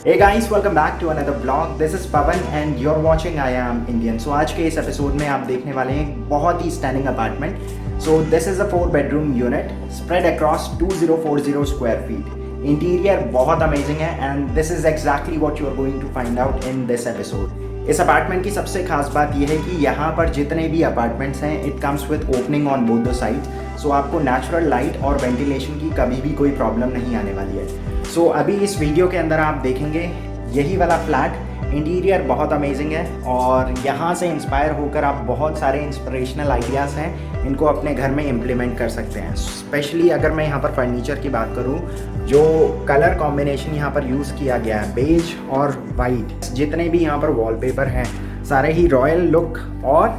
Hey guys, welcome back to another vlog. This is Pavan and you're watching I Am Indian. So आज के इस episode में आप देखने वाले हैं एक बहुत ही standing apartment. So this is a 4-bedroom unit spread across 2040 square feet. Interior बहुत अमेजिंग है and this is exactly what you are going to find out in this episode. इस अपार्टमेंट की सबसे खास बात यह है कि यहाँ पर जितने भी अपार्टमेंट्स हैं it comes with opening on both the side. So आपको नेचुरल लाइट और वेंटिलेशन की कभी भी कोई प्रॉब्लम नहीं आने वाली है. सो अभी इस वीडियो के अंदर आप देखेंगे यही वाला फ्लैट. इंटीरियर बहुत अमेजिंग है और यहाँ से इंस्पायर होकर आप बहुत सारे इंस्पिरेशनल आइडियाज़ हैं इनको अपने घर में इम्प्लीमेंट कर सकते हैं. स्पेशली अगर मैं यहाँ पर फर्नीचर की बात करूँ, जो कलर कॉम्बिनेशन यहाँ पर यूज़ किया गया है बेज और वाइट, जितने भी यहाँ पर वॉलपेपर हैं सारे ही रॉयल लुक और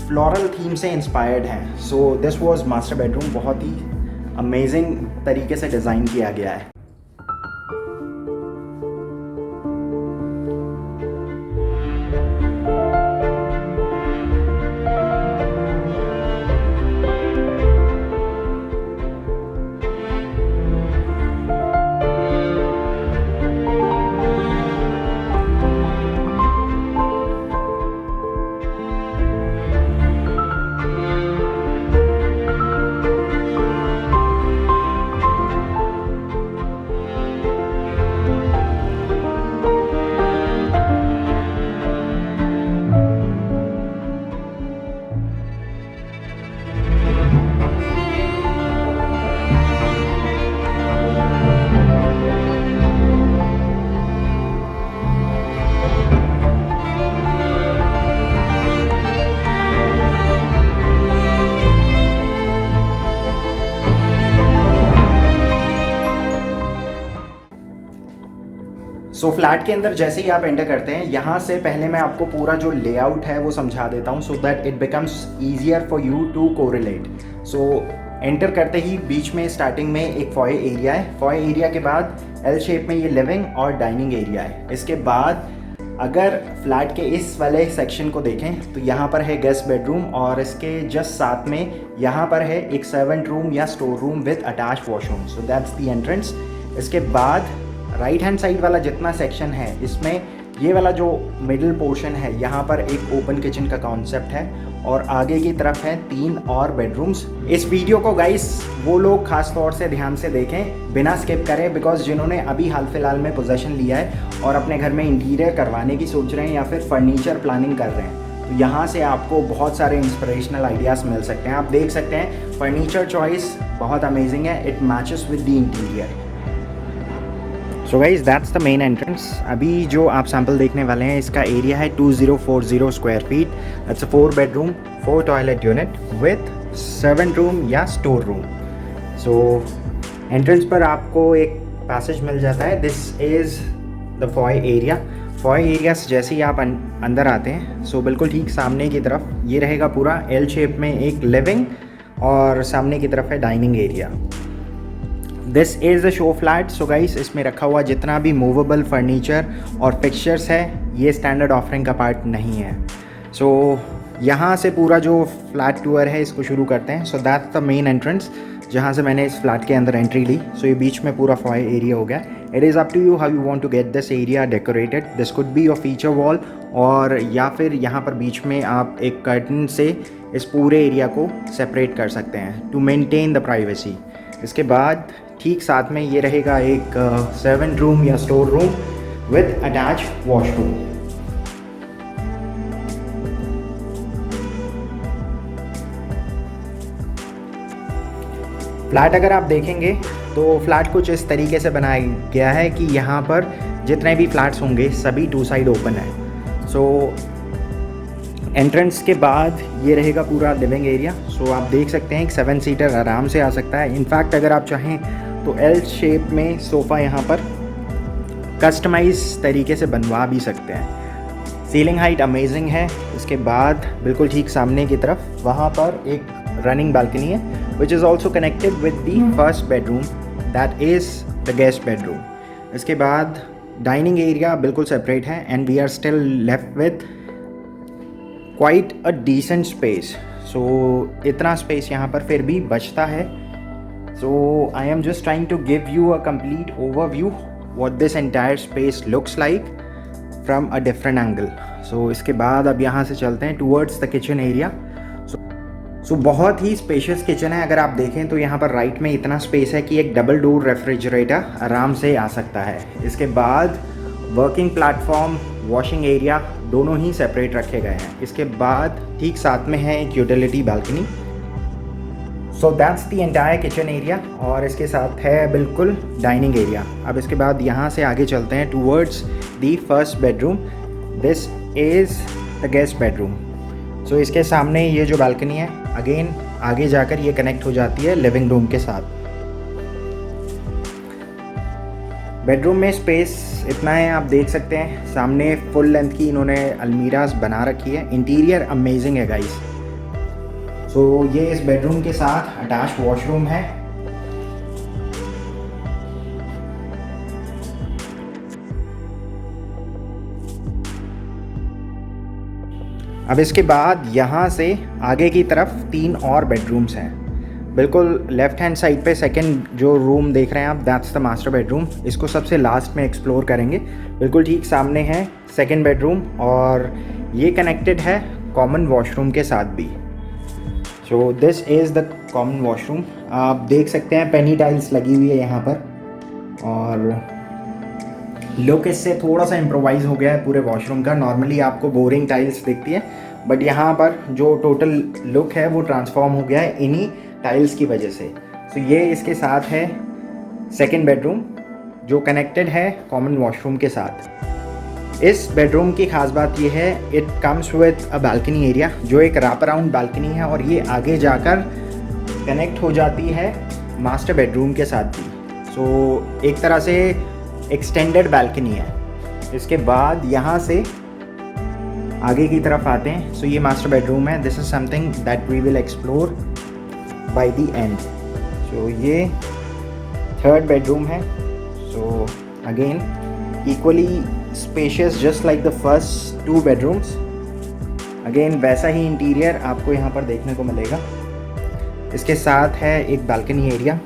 फ्लोरल थीम से इंस्पायर्ड हैं. So this was master bedroom. बहुत ही अमेजिंग तरीके से डिज़ाइन किया गया है. सो फ्लैट के अंदर जैसे ही आप एंटर करते हैं, यहाँ से पहले मैं आपको पूरा जो लेआउट है वो समझा देता हूँ so that it becomes easier for you to correlate. So enter करते ही बीच में स्टार्टिंग में एक फॉय एरिया है. फॉय एरिया के बाद एल शेप में ये लिविंग और डाइनिंग एरिया है. इसके बाद अगर फ्लैट के इस वाले सेक्शन को देखें तो यहाँ पर है गेस्ट बेडरूम और इसके जस्ट साथ में यहाँ पर है एक सर्वेंट रूम या store room with attach washroom. So that's the entrance. इसके बाद राइट हैंड साइड वाला जितना सेक्शन है इसमें ये वाला जो मिडिल पोर्शन है यहाँ पर एक ओपन किचन का कॉन्सेप्ट है और आगे की तरफ है 3 और बेडरूम्स. इस वीडियो को गाइस वो लोग खास तौर से ध्यान से देखें, बिना स्किप करें, बिकॉज जिन्होंने अभी हाल फिलहाल में पोजेसन लिया है और अपने घर में इंटीरियर करवाने की सोच रहे हैं या फिर फर्नीचर प्लानिंग कर रहे हैं, तो यहाँ से आपको बहुत सारे इंस्पिरेशनल आइडियाज़ मिल सकते हैं. आप देख सकते हैं फर्नीचर चॉइस बहुत अमेजिंग है. It matches with the interior. So guys that's the main entrance. अभी जो आप सैम्पल देखने वाले हैं इसका एरिया है 2040 square feet. That's a 4-bedroom 4 toilet unit with servant room या स्टोर रूम. सो एंट्रेंस पर आपको एक पैसेज मिल जाता है. This is the Foy area. Foy area से जैसे ही आप अंदर आते हैं सो बिल्कुल ठीक सामने की तरफ ये रहेगा पूरा एल शेप में एक लिविंग और सामने की तरफ है dining area. This is the show flat. So guys इसमें रखा हुआ जितना भी मूवेबल फर्नीचर और पिक्चर्स है ये स्टैंडर्ड ऑफरिंग का पार्ट नहीं है. सो यहाँ से पूरा जो फ्लैट टूर है इसको शुरू करते हैं. So that's the main entrance जहाँ से मैंने इस फ्लैट के अंदर एंट्री ली. सो ये बीच में पूरा फॉय एरिया हो गया. It is up to you how you want to get this area decorated. This could be your feature wall और या फिर यहाँ पर बीच में आप एक कर्टन से इस पूरे एरिया को सेपरेट कर सकते हैं टू मेनटेन द प्राइवेसी. इसके बाद ठीक साथ में ये रहेगा एक सर्वेंट रूम या store room with attach washroom. Flat अगर आप देखेंगे तो फ्लैट कुछ इस तरीके से बनाया गया है कि यहाँ पर जितने भी फ्लैट्स होंगे सभी 2 साइड ओपन है. सो एंट्रेंस के बाद ये रहेगा पूरा लिविंग एरिया. सो आप देख सकते हैं एक 7 सीटर आराम से आ सकता है. इनफैक्ट अगर आप चाहें तो एल शेप में सोफ़ा यहाँ पर कस्टमाइज तरीके से बनवा भी सकते हैं. सीलिंग हाइट अमेजिंग है. इसके बाद बिल्कुल ठीक सामने की तरफ वहाँ पर एक रनिंग बालकनी है which is also connected with the first bedroom that is the guest bedroom. इसके बाद डाइनिंग एरिया बिल्कुल सेपरेट है and we are still left with quite a decent space. So इतना स्पेस यहाँ पर फिर भी बचता है. So I am just trying to give you a complete overview what this entire space looks like from a different angle. So इसके बाद अब यहाँ से चलते हैं towards the kitchen area. So बहुत ही स्पेशियस किचन है. अगर आप देखें तो यहाँ पर राइट में इतना स्पेस है कि एक डबल डोर रेफ्रिजरेटर आराम से आ सकता है. इसके बाद वर्किंग प्लेटफॉर्म, वॉशिंग एरिया दोनों ही सेपरेट रखे गए हैं. इसके बाद ठीक साथ में है एक utility balcony. So that's the entire kitchen area और इसके साथ है बिल्कुल डाइनिंग एरिया. अब इसके बाद यहाँ से आगे चलते हैं towards the first bedroom. This is the guest bedroom. So इसके सामने ये जो बालकनी है, अगेन आगे जाकर ये कनेक्ट हो जाती है लिविंग रूम के साथ. बेडरूम में स्पेस इतना है, आप देख सकते हैं. सामने फुल लेंथ की इन्होंने अलमीराज बना रखी है. इंटीरियर अमेजिंग है गाइस. सो ये इस बेडरूम के साथ अटैच वॉशरूम है. अब इसके बाद यहाँ से आगे की तरफ 3 और बेडरूम्स हैं. बिल्कुल लेफ्ट हैंड साइड पे सेकंड जो रूम देख रहे हैं आप, दैट्स द मास्टर बेडरूम. इसको सबसे लास्ट में एक्सप्लोर करेंगे. बिल्कुल ठीक सामने है सेकंड बेडरूम और ये कनेक्टेड है कॉमन वॉशरूम के साथ भी. So this is the common washroom. आप देख सकते हैं पेनी टाइल्स लगी हुई है यहाँ पर और लुक इससे थोड़ा सा इम्प्रोवाइज़ हो गया है पूरे वॉशरूम का. नॉर्मली आपको बोरिंग टाइल्स दिखती है बट यहाँ पर जो टोटल लुक है वो ट्रांसफॉर्म हो गया है इन्हीं टाइल्स की वजह से. सो ये इसके साथ है सेकंड बेडरूम जो कनेक्टेड है कॉमन वॉशरूम के साथ. इस बेडरूम की खास बात ये है, it comes with a balcony area जो एक रैप अराउंड बालकनी है और ये आगे जाकर कनेक्ट हो जाती है मास्टर बेडरूम के साथ भी. सो एक तरह से एक्सटेंडेड बालकनी है. इसके बाद यहाँ से आगे की तरफ आते हैं. सो ये मास्टर बेडरूम है. This is something that we will explore by the end. So ये थर्ड बेडरूम है. So again equally spacious just like the first 2 bedrooms. Again वैसा ही इंटीरियर आपको यहाँ पर देखने को मिलेगा. इसके साथ है एक बालकनी एरिया.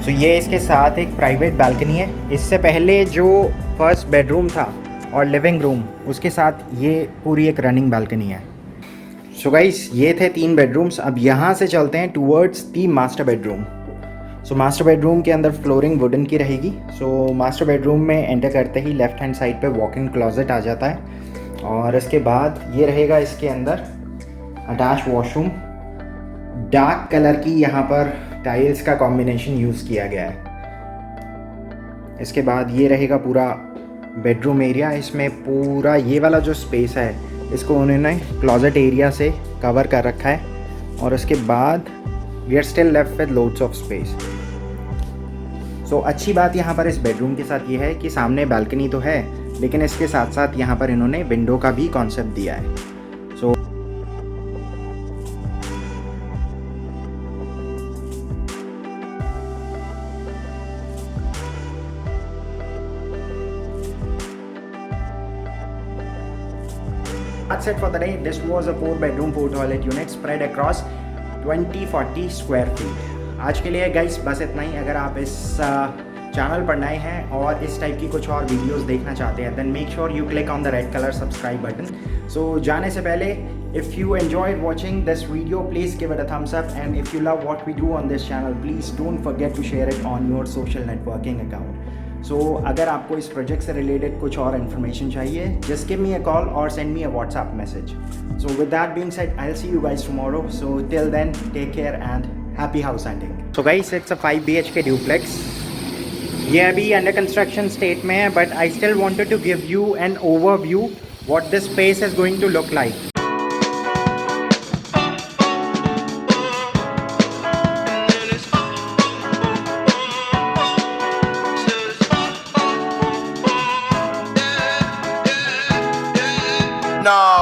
सो ये इसके साथ एक प्राइवेट बालकनी है. इससे पहले जो फर्स्ट बेडरूम था और लिविंग रूम उसके साथ ये पूरी एक रनिंग बालकनी है. सो गाइस ये थे 3 बेडरूम्स. अब यहाँ से चलते हैं towards the master bedroom. So master bedroom के अंदर फ्लोरिंग वुडन की रहेगी. सो मास्टर बेडरूम में एंटर करते ही लेफ्ट हैंड साइड पे वॉक इन क्लोजेट आ जाता है और इसके बाद ये रहेगा इसके अंदर अटैच वॉशरूम. डार्क कलर की यहाँ पर टाइल्स का कॉम्बिनेशन यूज़ किया गया है. इसके बाद ये रहेगा पूरा बेडरूम एरिया. इसमें पूरा ये वाला जो स्पेस है इसको उन्होंने क्लोजेट एरिया से कवर कर रखा है और इसके बाद we are still left with loads of space. So अच्छी बात यहाँ पर इस बेडरूम के साथ ये है कि सामने बालकनी तो है लेकिन इसके साथ साथ यहाँ पर इन्होंने विंडो का भी कॉन्सेप्ट दिया है. सो that's it for the day. This was a 4-bedroom 4 toilet unit spread across 20-40 square feet. आज के लिए गाइस बस इतना ही. अगर आप इस चैनल पर नए हैं और इस टाइप की कुछ और वीडियोस देखना चाहते हैं then make sure you click on the red colour subscribe button. So जाने से पहले if you enjoyed watching this video please give it a thumbs up and if you love what we do on this channel please don't forget to share it on your social networking account. So अगर आपको इस project से related कुछ और information चाहिए just give me a call और send me a WhatsApp message. So with that being said I will see you guys tomorrow. So till then take care and happy house hunting. So guys it's a 5 BHK duplex. ये अभी under construction state में है but I still wanted to give you an overview what this space is going to look like. Nah.